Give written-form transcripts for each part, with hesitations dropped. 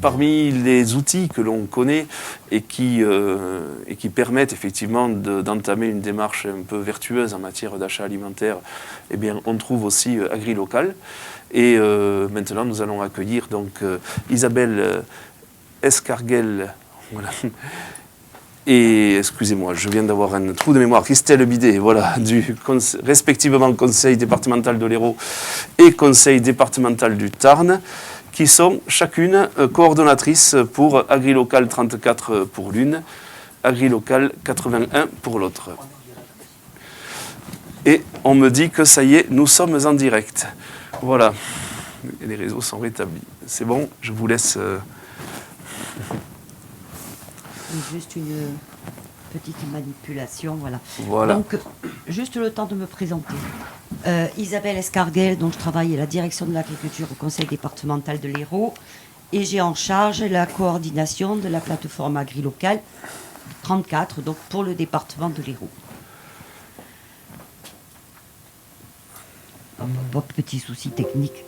parmi les outils que l'on connaît et qui permettent effectivement d'entamer une démarche un peu vertueuse en matière d'achat alimentaire, eh bien, on trouve aussi AgriLocal. Et maintenant, nous allons accueillir donc Isabelle Escarguel. Voilà. Et, excusez-moi, je viens d'avoir un trou de mémoire, Christelle Bidet, voilà, respectivement Conseil départemental de l'Hérault et Conseil départemental du Tarn, qui sont chacune coordonnatrices pour AgriLocal 34 pour l'une, AgriLocal 81 pour l'autre. Et on me dit que ça y est, nous sommes en direct. Voilà, et les réseaux sont rétablis. C'est bon, je vous laisse... Juste une petite manipulation, voilà. Voilà. Donc, juste le temps de me présenter. Isabelle Escarguel, dont je travaille à la direction de l'agriculture au conseil départemental de l'Hérault, et j'ai en charge la coordination de la plateforme AgriLocal 34, donc pour le département de l'Hérault. Petit souci technique.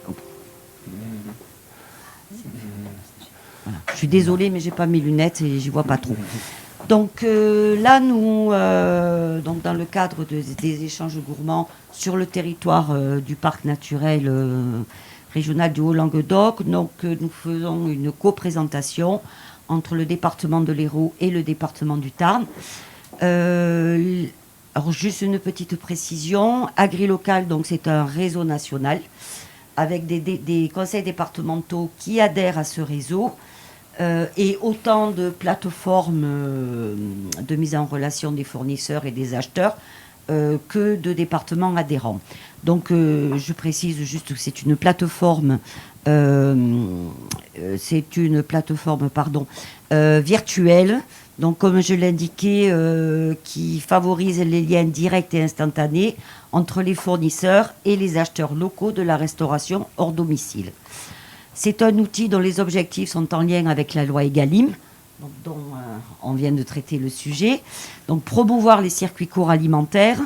Voilà. Je suis désolée, mais j'ai pas mes lunettes et j'y vois pas trop. Donc là, nous, donc dans le cadre des échanges gourmands sur le territoire du parc naturel régional du Haut-Languedoc, donc nous faisons une coprésentation entre le département de l'Hérault et le département du Tarn. Alors juste une petite précision, AgriLocal, donc c'est un réseau national avec des conseils départementaux qui adhèrent à ce réseau. Et autant de plateformes de mise en relation des fournisseurs et des acheteurs que de départements adhérents. Donc je précise juste que c'est une plateforme, virtuelle, donc comme je l'indiquais, qui favorise les liens directs et instantanés entre les fournisseurs et les acheteurs locaux de la restauration hors domicile. C'est un outil dont les objectifs sont en lien avec la loi Egalim, donc, dont on vient de traiter le sujet. Donc promouvoir les circuits courts alimentaires,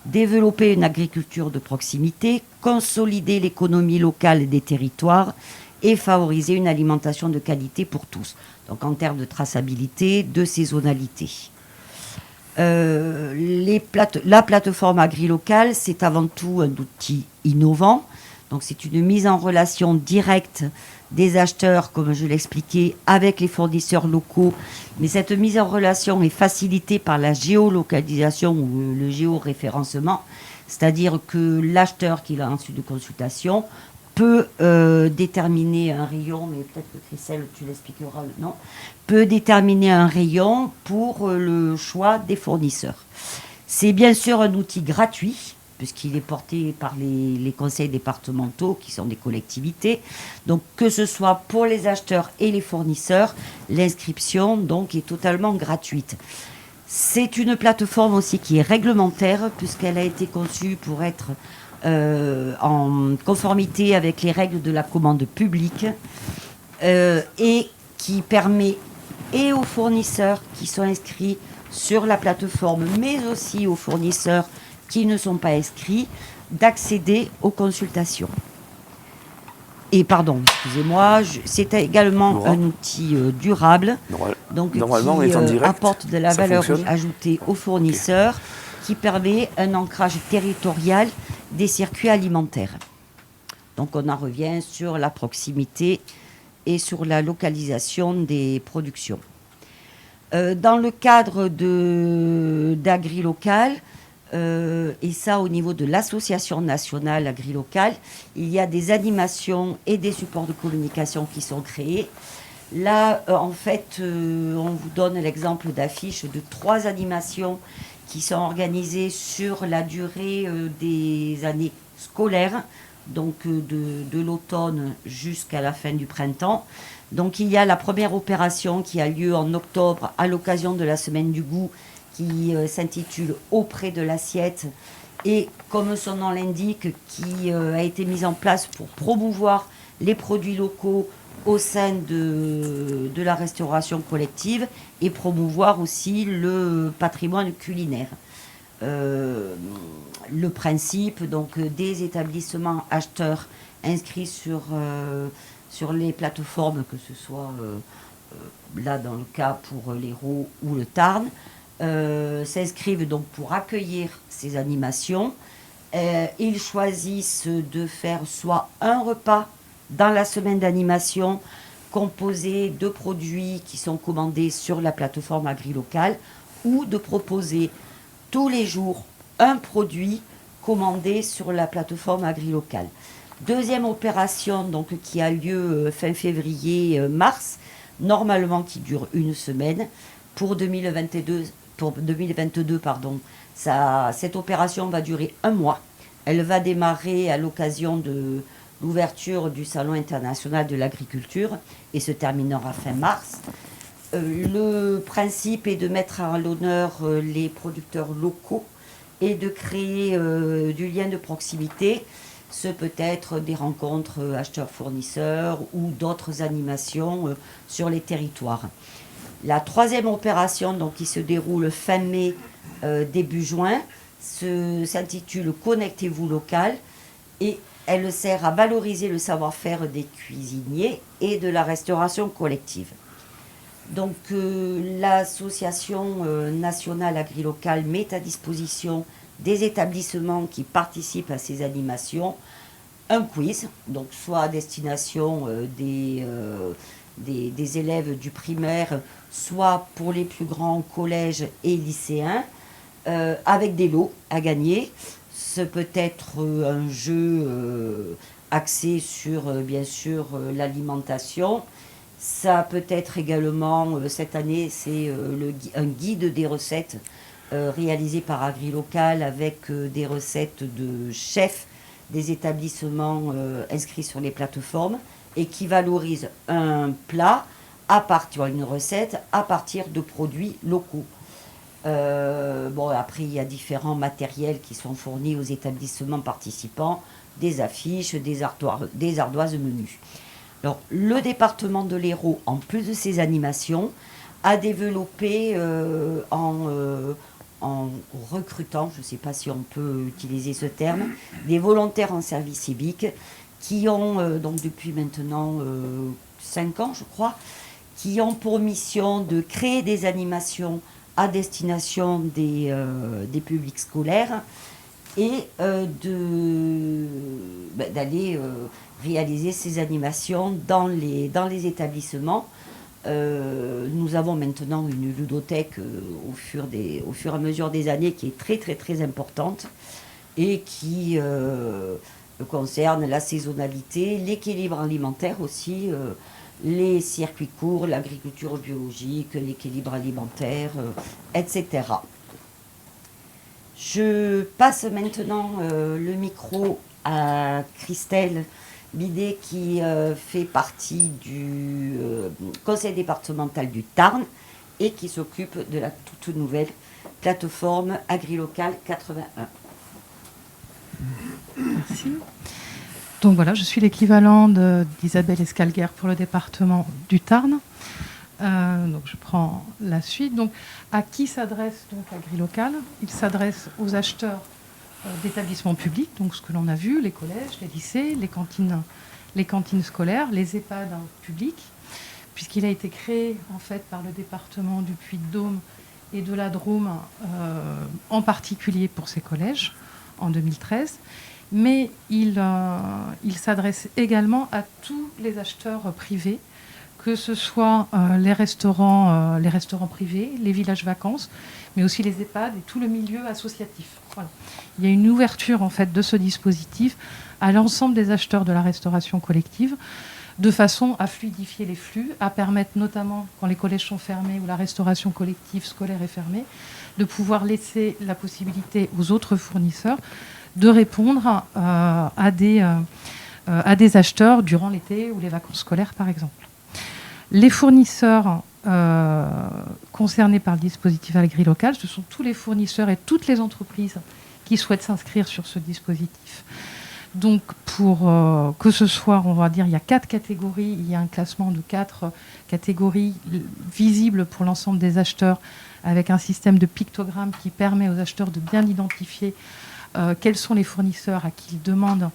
développer une agriculture de proximité, consolider l'économie locale des territoires et favoriser une alimentation de qualité pour tous. Donc en termes de traçabilité, de saisonnalité. La plateforme AgriLocal, c'est avant tout un outil innovant. Donc c'est une mise en relation directe des acheteurs, comme je l'expliquais, avec les fournisseurs locaux. Mais cette mise en relation est facilitée par la géolocalisation ou le géoréférencement. C'est-à-dire que l'acheteur qui a reçu de consultation peut déterminer un rayon, mais peut-être que Christelle, tu l'expliqueras, non, peut déterminer un rayon pour le choix des fournisseurs. C'est bien sûr un outil gratuit, puisqu'il est porté par les conseils départementaux, qui sont des collectivités. Donc, que ce soit pour les acheteurs et les fournisseurs, l'inscription donc est totalement gratuite. C'est une plateforme aussi qui est réglementaire, puisqu'elle a été conçue pour être en conformité avec les règles de la commande publique et qui permet et aux fournisseurs qui sont inscrits sur la plateforme, mais aussi aux fournisseurs qui ne sont pas inscrits, d'accéder aux consultations. Et pardon, excusez-moi, c'est également un outil durable, donc qui apporte de la valeur ajoutée aux fournisseurs, qui permet un ancrage territorial des circuits alimentaires. Donc on en revient sur la proximité et sur la localisation des productions. Dans le cadre d'AgriLocal, et ça au niveau de l'association nationale AgriLocal, il y a des animations et des supports de communication qui sont créés. Là, en fait, on vous donne l'exemple d'affiches de 3 animations qui sont organisées sur la durée des années scolaires, donc de l'automne jusqu'à la fin du printemps. Donc il y a la première opération qui a lieu en octobre à l'occasion de la semaine du goût, qui s'intitule Auprès de l'assiette, et comme son nom l'indique, qui a été mise en place pour promouvoir les produits locaux au sein de la restauration collective et promouvoir aussi le patrimoine culinaire. Le principe donc des établissements acheteurs inscrits sur sur les plateformes, que ce soit là dans le cas pour l'Hérault ou le Tarn, s'inscrivent donc pour accueillir ces animations. Ils choisissent de faire soit un repas dans la semaine d'animation composé de produits qui sont commandés sur la plateforme AgriLocal, ou de proposer tous les jours un produit commandé sur la plateforme AgriLocal. Deuxième opération donc, qui a lieu fin février-mars, normalement qui dure une semaine. Pour 2022, cette opération va durer un mois. Elle va démarrer à l'occasion de l'ouverture du Salon international de l'agriculture et se terminera fin mars. Le principe est de mettre à l'honneur les producteurs locaux et de créer du lien de proximité. Ce peut être des rencontres acheteurs-fournisseurs ou d'autres animations sur les territoires. La troisième opération, donc, qui se déroule fin mai, début juin, s'intitule « Connectez-vous local » et elle sert à valoriser le savoir-faire des cuisiniers et de la restauration collective. Donc l'association nationale AgriLocal met à disposition des établissements qui participent à ces animations un quiz, donc soit à destination des élèves du primaire, soit pour les plus grands collèges et lycéens, avec des lots à gagner. Ce peut être un jeu axé sur, bien sûr, l'alimentation. Ça peut être également, cette année, c'est un guide des recettes réalisé par AgriLocal avec des recettes de chefs des établissements inscrits sur les plateformes et qui valorise un plat une recette à partir de produits locaux. Après, il y a différents matériels qui sont fournis aux établissements participants, des affiches, des ardoises menus. Alors, le département de l'Hérault, en plus de ces animations, a développé en recrutant, je ne sais pas si on peut utiliser ce terme, des volontaires en service civique qui ont, donc depuis maintenant 5 ans, je crois, qui ont pour mission de créer des animations à destination des publics scolaires et d'aller réaliser ces animations dans les établissements. Nous avons maintenant une ludothèque au fur et à mesure des années qui est très très très importante et qui concerne la saisonnalité, l'équilibre alimentaire aussi, les circuits courts, l'agriculture biologique, l'équilibre alimentaire, etc. Je passe maintenant le micro à Christelle Bidet qui fait partie du conseil départemental du Tarn et qui s'occupe de la toute nouvelle plateforme AgriLocal 81. Merci. Donc voilà, je suis l'équivalent d'Isabelle Escalguer pour le département du Tarn. Donc je prends la suite. Donc à qui s'adresse donc AgriLocal ? Il s'adresse aux acheteurs d'établissements publics, donc ce que l'on a vu, les collèges, les lycées, les cantines scolaires, les EHPAD publics, puisqu'il a été créé en fait par le département du Puy-de-Dôme et de la Drôme, en particulier pour ces collèges, en 2013. Mais il s'adresse également à tous les acheteurs privés, que ce soit les restaurants privés, les villages vacances, mais aussi les EHPAD et tout le milieu associatif. Voilà. Il y a une ouverture en fait de ce dispositif à l'ensemble des acheteurs de la restauration collective, de façon à fluidifier les flux, à permettre notamment, quand les collèges sont fermés ou la restauration collective scolaire est fermée, de pouvoir laisser la possibilité aux autres fournisseurs de répondre à des acheteurs durant l'été ou les vacances scolaires, par exemple. Les fournisseurs concernés par le dispositif AgriLocal, ce sont tous les fournisseurs et toutes les entreprises qui souhaitent s'inscrire sur ce dispositif. Donc, pour que ce soit, on va dire, il y a 4 catégories, il y a un classement de 4 catégories visibles pour l'ensemble des acheteurs, avec un système de pictogrammes qui permet aux acheteurs de bien identifier quels sont les fournisseurs à qui ils demandent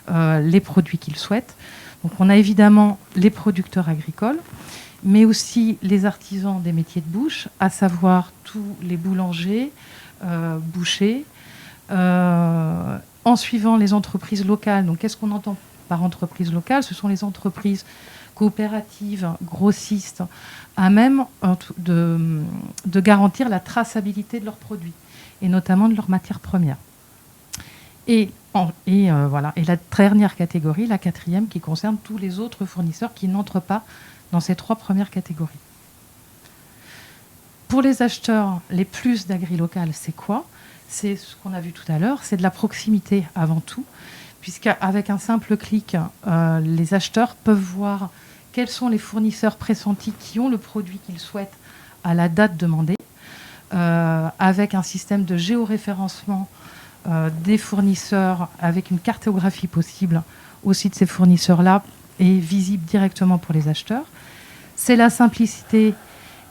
les produits qu'ils souhaitent. Donc on a évidemment les producteurs agricoles, mais aussi les artisans des métiers de bouche, à savoir tous les boulangers, bouchers, en suivant les entreprises locales. Donc qu'est-ce qu'on entend par entreprises locales ? Ce sont les entreprises coopératives, grossistes, à même de garantir la traçabilité de leurs produits, et notamment de leurs matières premières. Et la dernière catégorie, la quatrième, qui concerne tous les autres fournisseurs qui n'entrent pas dans ces 3 premières catégories. Pour les acheteurs, les plus d'agri-local, c'est quoi ? C'est ce qu'on a vu tout à l'heure, c'est de la proximité avant tout, puisqu'avec un simple clic, les acheteurs peuvent voir quels sont les fournisseurs pressentis qui ont le produit qu'ils souhaitent à la date demandée, avec un système de géoréférencement des fournisseurs, avec une cartographie possible aussi de ces fournisseurs-là et visible directement pour les acheteurs. C'est la simplicité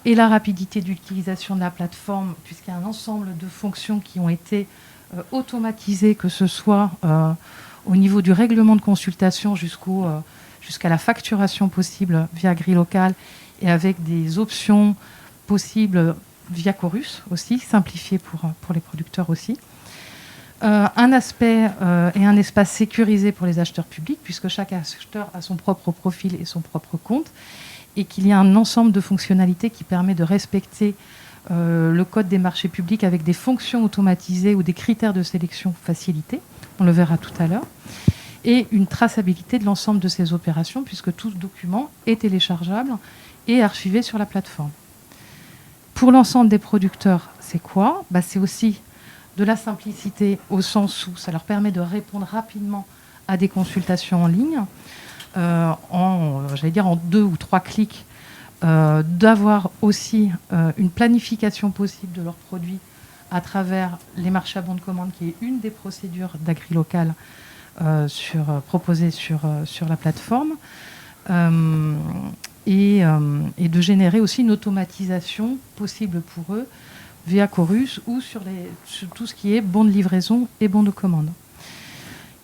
et la rapidité d'utilisation de la plateforme, puisqu'il y a un ensemble de fonctions qui ont été automatisées, que ce soit au niveau du règlement de consultation jusqu'à la facturation possible via AgriLocal, et avec des options possibles via Chorus aussi, simplifiées pour les producteurs aussi. Un aspect et un espace sécurisé pour les acheteurs publics, puisque chaque acheteur a son propre profil et son propre compte, et qu'il y a un ensemble de fonctionnalités qui permet de respecter le code des marchés publics avec des fonctions automatisées ou des critères de sélection facilités, on le verra tout à l'heure, et une traçabilité de l'ensemble de ces opérations, puisque tout document est téléchargeable et archivé sur la plateforme. Pour l'ensemble des producteurs, c'est quoi ? C'est aussi de la simplicité, au sens où ça leur permet de répondre rapidement à des consultations en ligne, en 2 ou 3 clics, d'avoir aussi une planification possible de leurs produits à travers les marchés à bon de commande, qui est une des procédures d'AgriLocal proposées sur la plateforme, et de générer aussi une automatisation possible pour eux via Chorus ou sur tout ce qui est bon de livraison et bon de commande.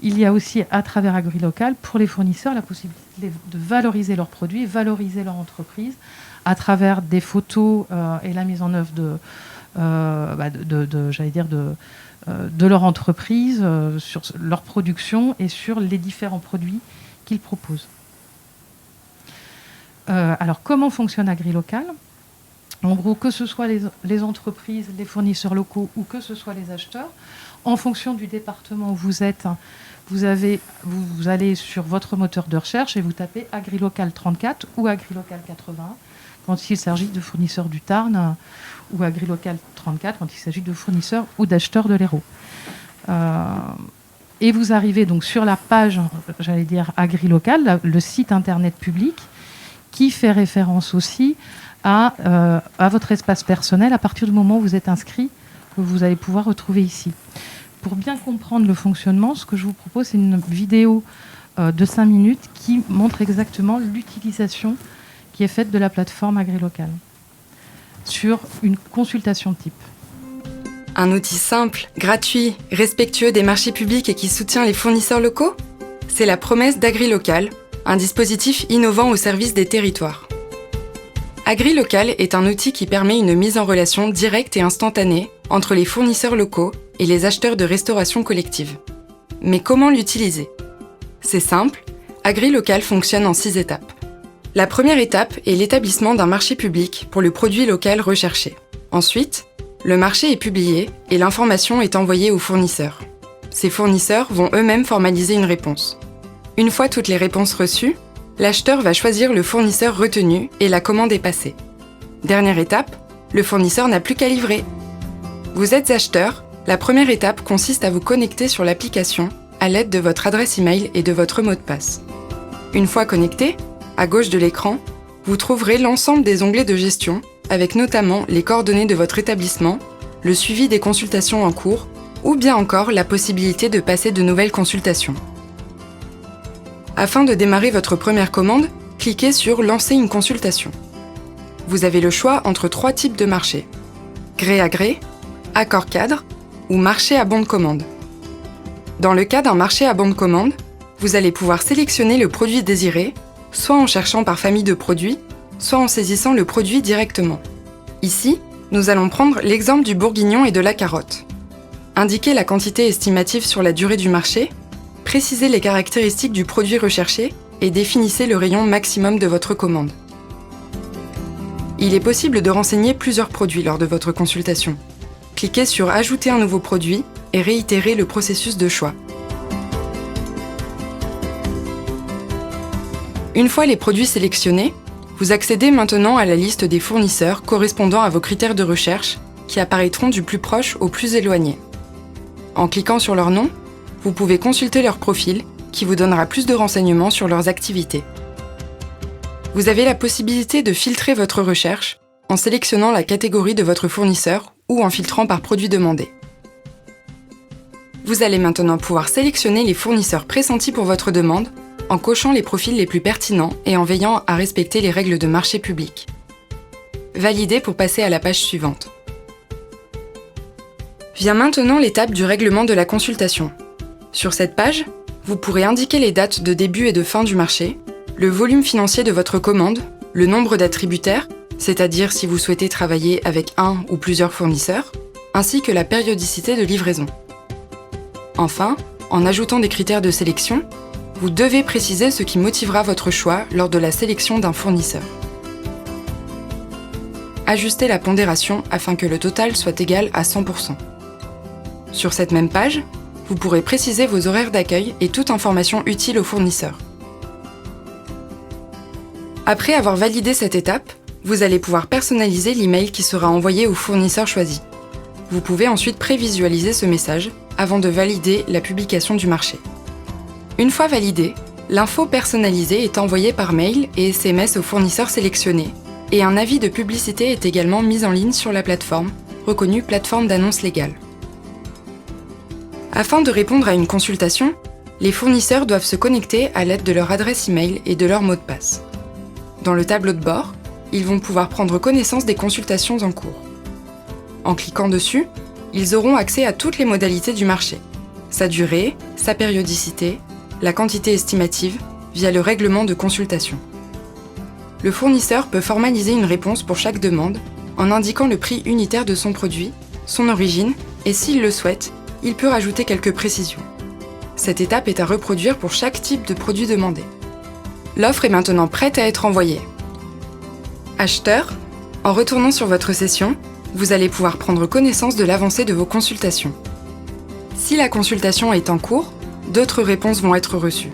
Il y a aussi, à travers AgriLocal, pour les fournisseurs, la possibilité de valoriser leurs produits, valoriser leur entreprise, à travers des photos et la mise en œuvre de leur entreprise, sur leur production et sur les différents produits qu'ils proposent. Alors, comment fonctionne AgriLocal ? En gros, que ce soit les entreprises, les fournisseurs locaux ou que ce soit les acheteurs, en fonction du département où vous êtes, vous allez sur votre moteur de recherche et vous tapez AgriLocal 34 ou AgriLocal 81 quand il s'agit de fournisseurs du Tarn, ou AgriLocal 34 quand il s'agit de fournisseurs ou d'acheteurs de l'Hérault. Et vous arrivez donc sur la page, AgriLocal, le site internet public, qui fait référence aussi à votre espace personnel à partir du moment où vous êtes inscrit, que vous allez pouvoir retrouver ici. Pour bien comprendre le fonctionnement, ce que je vous propose, c'est une vidéo de 5 minutes qui montre exactement l'utilisation qui est faite de la plateforme AgriLocal sur une consultation type. Un outil simple, gratuit, respectueux des marchés publics et qui soutient les fournisseurs locaux ? C'est la promesse d'AgriLocal, un dispositif innovant au service des territoires. AgriLocal est un outil qui permet une mise en relation directe et instantanée entre les fournisseurs locaux et les acheteurs de restauration collective. Mais comment l'utiliser ? C'est simple, AgriLocal fonctionne en 6 étapes. La première étape est l'établissement d'un marché public pour le produit local recherché. Ensuite, le marché est publié et l'information est envoyée aux fournisseurs. Ces fournisseurs vont eux-mêmes formaliser une réponse. Une fois toutes les réponses reçues, l'acheteur va choisir le fournisseur retenu et la commande est passée. Dernière étape, le fournisseur n'a plus qu'à livrer. Vous êtes acheteur, la première étape consiste à vous connecter sur l'application à l'aide de votre adresse email et de votre mot de passe. Une fois connecté, à gauche de l'écran, vous trouverez l'ensemble des onglets de gestion, avec notamment les coordonnées de votre établissement, le suivi des consultations en cours, ou bien encore la possibilité de passer de nouvelles consultations. Afin de démarrer votre première commande, cliquez sur « Lancer une consultation ». Vous avez le choix entre 3 types de marchés : gré à gré, accord cadre ou marché à bon de commande. Dans le cas d'un marché à bon de commande, vous allez pouvoir sélectionner le produit désiré, soit en cherchant par famille de produits, soit en saisissant le produit directement. Ici, nous allons prendre l'exemple du bourguignon et de la carotte. Indiquez la quantité estimative sur la durée du marché, précisez les caractéristiques du produit recherché et définissez le rayon maximum de votre commande. Il est possible de renseigner plusieurs produits lors de votre consultation. Cliquez sur « Ajouter un nouveau produit » et réitérez le processus de choix. Une fois les produits sélectionnés, vous accédez maintenant à la liste des fournisseurs correspondant à vos critères de recherche qui apparaîtront du plus proche au plus éloigné. En cliquant sur leur nom, vous pouvez consulter leur profil qui vous donnera plus de renseignements sur leurs activités. Vous avez la possibilité de filtrer votre recherche en sélectionnant la catégorie de votre fournisseur ou en filtrant par produit demandé. Vous allez maintenant pouvoir sélectionner les fournisseurs pressentis pour votre demande en cochant les profils les plus pertinents et en veillant à respecter les règles de marché public. Validez pour passer à la page suivante. Vient maintenant l'étape du règlement de la consultation. Sur cette page, vous pourrez indiquer les dates de début et de fin du marché, le volume financier de votre commande, le nombre d'attributaires, c'est-à-dire si vous souhaitez travailler avec un ou plusieurs fournisseurs, ainsi que la périodicité de livraison. Enfin, en ajoutant des critères de sélection, vous devez préciser ce qui motivera votre choix lors de la sélection d'un fournisseur. Ajustez la pondération afin que le total soit égal à 100%. Sur cette même page, vous pourrez préciser vos horaires d'accueil et toute information utile au fournisseur. Après avoir validé cette étape, vous allez pouvoir personnaliser l'email qui sera envoyé au fournisseur choisi. Vous pouvez ensuite prévisualiser ce message avant de valider la publication du marché. Une fois validé, l'info personnalisée est envoyée par mail et SMS au fournisseur sélectionné et un avis de publicité est également mis en ligne sur la plateforme, reconnue plateforme d'annonce légale. Afin de répondre à une consultation, les fournisseurs doivent se connecter à l'aide de leur adresse email et de leur mot de passe. Dans le tableau de bord, ils vont pouvoir prendre connaissance des consultations en cours. En cliquant dessus, ils auront accès à toutes les modalités du marché, sa durée, sa périodicité, la quantité estimative, via le règlement de consultation. Le fournisseur peut formaliser une réponse pour chaque demande en indiquant le prix unitaire de son produit, son origine et s'il le souhaite, il peut rajouter quelques précisions. Cette étape est à reproduire pour chaque type de produit demandé. L'offre est maintenant prête à être envoyée. Acheteur, en retournant sur votre session, vous allez pouvoir prendre connaissance de l'avancée de vos consultations. Si la consultation est en cours, d'autres réponses vont être reçues.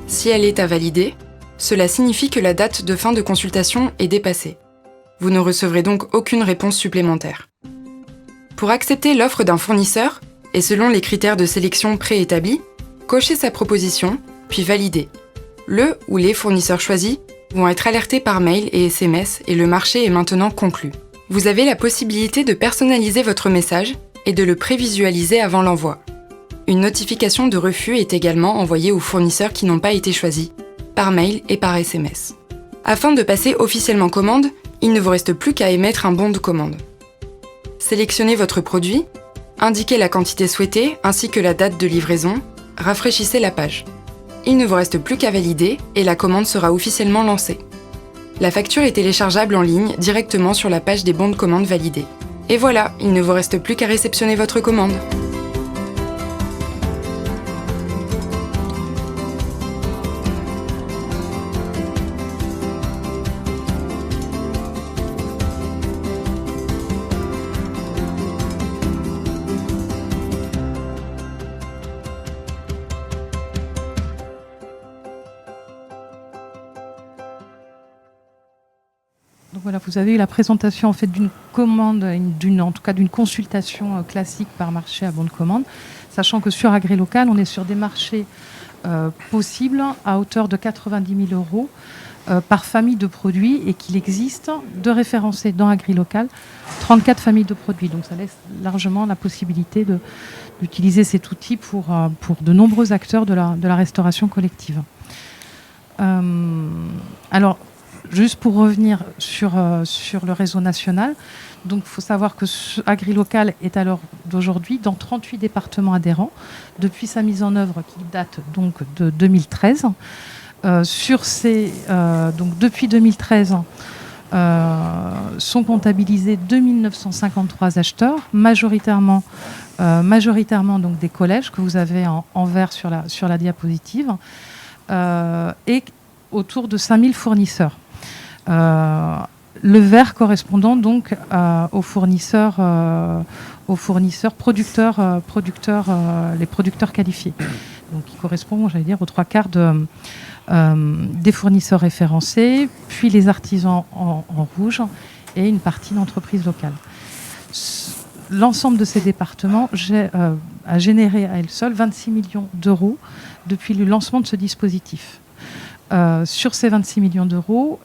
Si elle est à valider, cela signifie que la date de fin de consultation est dépassée. Vous ne recevrez donc aucune réponse supplémentaire. Pour accepter l'offre d'un fournisseur, et selon les critères de sélection préétablis, cochez sa proposition, puis validez. Le ou les fournisseurs choisis vont être alertés par mail et SMS et le marché est maintenant conclu. Vous avez la possibilité de personnaliser votre message et de le prévisualiser avant l'envoi. Une notification de refus est également envoyée aux fournisseurs qui n'ont pas été choisis, par mail et par SMS. Afin de passer officiellement commande, il ne vous reste plus qu'à émettre un bon de commande. Sélectionnez votre produit, indiquez la quantité souhaitée ainsi que la date de livraison, rafraîchissez la page. Il ne vous reste plus qu'à valider et la commande sera officiellement lancée. La facture est téléchargeable en ligne directement sur la page des bons de commande validés. Et voilà, il ne vous reste plus qu'à réceptionner votre commande. Donc voilà, vous avez eu la présentation en fait d'une commande, en tout cas d'une consultation classique par marché à bon de commande, sachant que sur AgriLocal, on est sur des marchés possibles à hauteur de 90 000 euros par famille de produits et qu'il existe de référencer dans AgriLocal 34 familles de produits. Donc ça laisse largement la possibilité d'utiliser cet outil pour de nombreux acteurs de la restauration collective. Alors, juste pour revenir sur le réseau national, donc il faut savoir que AgriLocal est à l'heure d'aujourd'hui dans 38 départements adhérents, depuis sa mise en œuvre qui date donc de 2013. Donc depuis 2013, sont comptabilisés 2953 acheteurs, majoritairement donc des collèges que vous avez en vert sur la diapositive, et autour de 5000 fournisseurs. Le vert correspondant donc aux fournisseurs producteurs, les producteurs qualifiés. Donc qui correspond, j'allais dire, aux 3/4 des fournisseurs référencés, puis les artisans en rouge et une partie d'entreprises locales. L'ensemble de ces départements a généré à elle seule 26 millions d'euros depuis le lancement de ce dispositif. Sur ces 26 millions d'euros,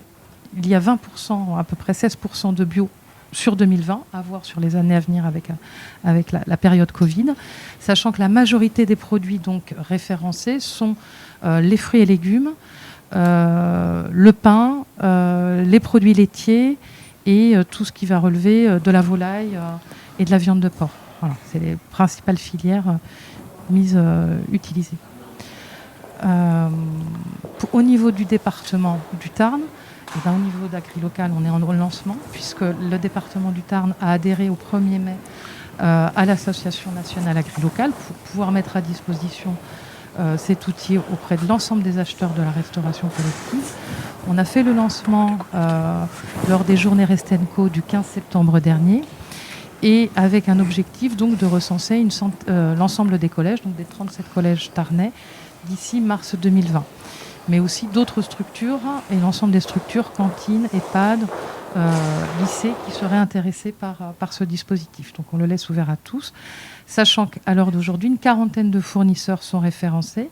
il y a 20%, à peu près 16% de bio sur 2020, à voir sur les années à venir avec la période Covid, sachant que la majorité des produits donc référencés sont les fruits et légumes, le pain, les produits laitiers et tout ce qui va relever de la volaille et de la viande de porc. Voilà, c'est les principales filières utilisées. Au niveau du département du Tarn, et bien, au niveau d'AgriLocal, on est en lancement, puisque le département du Tarn a adhéré au 1er mai à l'Association nationale AgriLocal pour pouvoir mettre à disposition cet outil auprès de l'ensemble des acheteurs de la restauration collective. On a fait le lancement lors des journées Restenco du 15 septembre dernier, et avec un objectif donc de recenser l'ensemble des collèges, donc des 37 collèges tarnais, d'ici mars 2020. Mais aussi d'autres structures et l'ensemble des structures, cantines, EHPAD, lycées, qui seraient intéressés par ce dispositif. Donc on le laisse ouvert à tous, sachant qu'à l'heure d'aujourd'hui, une quarantaine de fournisseurs sont référencés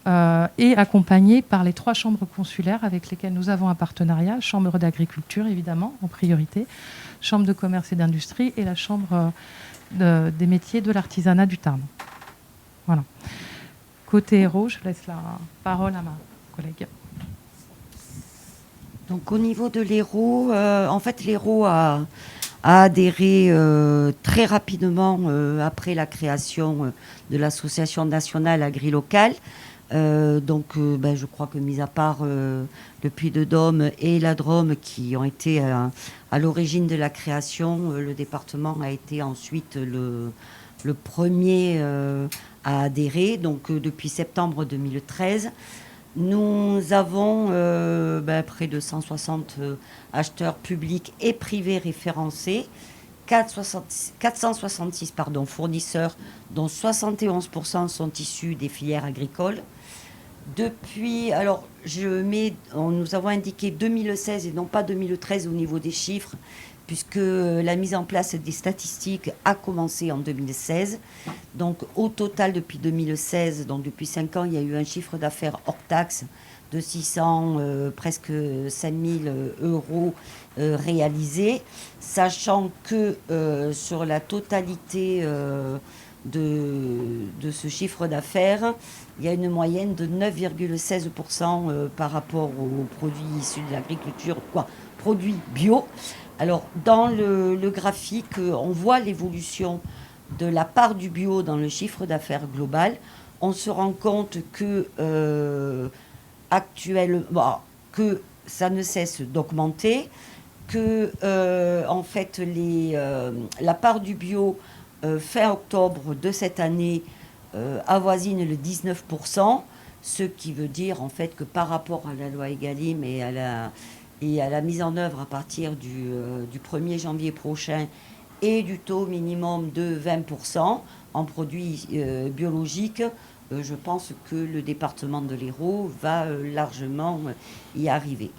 et accompagnés par les 3 chambres consulaires avec lesquelles nous avons un partenariat, Chambre d'agriculture évidemment en priorité, Chambre de commerce et d'industrie et la Chambre des métiers de l'artisanat du Tarn. Voilà. Côté héros, je laisse la parole à ma collègue. Donc au niveau de l'Hérault, en fait l'Hérault a adhéré très rapidement après la création de l'association nationale AgriLocal. Je crois que mis à part le Puy-de-Dôme et la Drôme qui ont été à l'origine de la création, le département a été ensuite le premier à adhérer, donc depuis septembre 2013. Nous avons près de 160 acheteurs publics et privés référencés, 466 fournisseurs, dont 71% sont issus des filières agricoles. Nous avons indiqué 2016 et non pas 2013 au niveau des chiffres, puisque la mise en place des statistiques a commencé en 2016. Donc au total depuis 2016, donc depuis 5 ans, il y a eu un chiffre d'affaires hors taxe de presque 5 000 euros réalisés, sachant que sur la totalité de ce chiffre d'affaires, il y a une moyenne de 9,16% par rapport aux produits issus de l'agriculture, produits bio. Alors, dans le graphique, on voit l'évolution de la part du bio dans le chiffre d'affaires global. On se rend compte que actuellement, que ça ne cesse d'augmenter, que en fait la part du bio fin octobre de cette année avoisine le 19%, ce qui veut dire en fait que par rapport à la loi Egalim et à la mise en œuvre à partir du 1er janvier prochain et du taux minimum de 20% en produits biologiques, je pense que le département de l'Hérault va largement y arriver.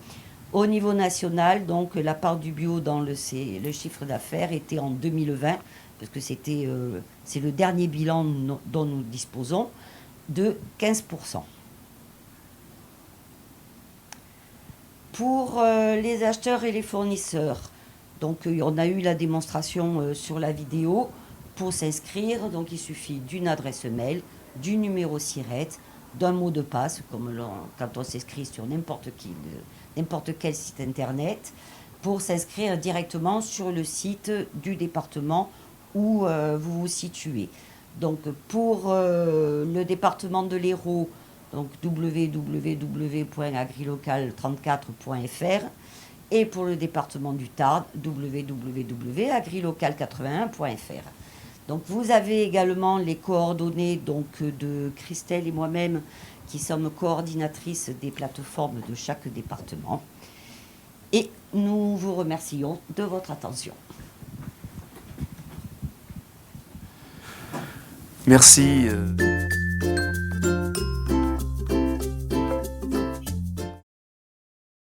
Au niveau national, donc, la part du bio dans le chiffre d'affaires était en 2020, parce que c'est le dernier bilan dont nous disposons, de 15%. Pour les acheteurs et les fournisseurs, donc on a eu la démonstration sur la vidéo. Pour s'inscrire, donc il suffit d'une adresse mail, du numéro SIRET, d'un mot de passe, comme quand on s'inscrit sur n'importe quel site internet, pour s'inscrire directement sur le site du département où vous vous situez. Donc pour le département de l'Hérault, donc www.agrilocal34.fr, et pour le département du Tarn, www.agrilocal81.fr. Donc vous avez également les coordonnées donc, de Christelle et moi-même qui sommes coordinatrices des plateformes de chaque département. Et nous vous remercions de votre attention. Merci.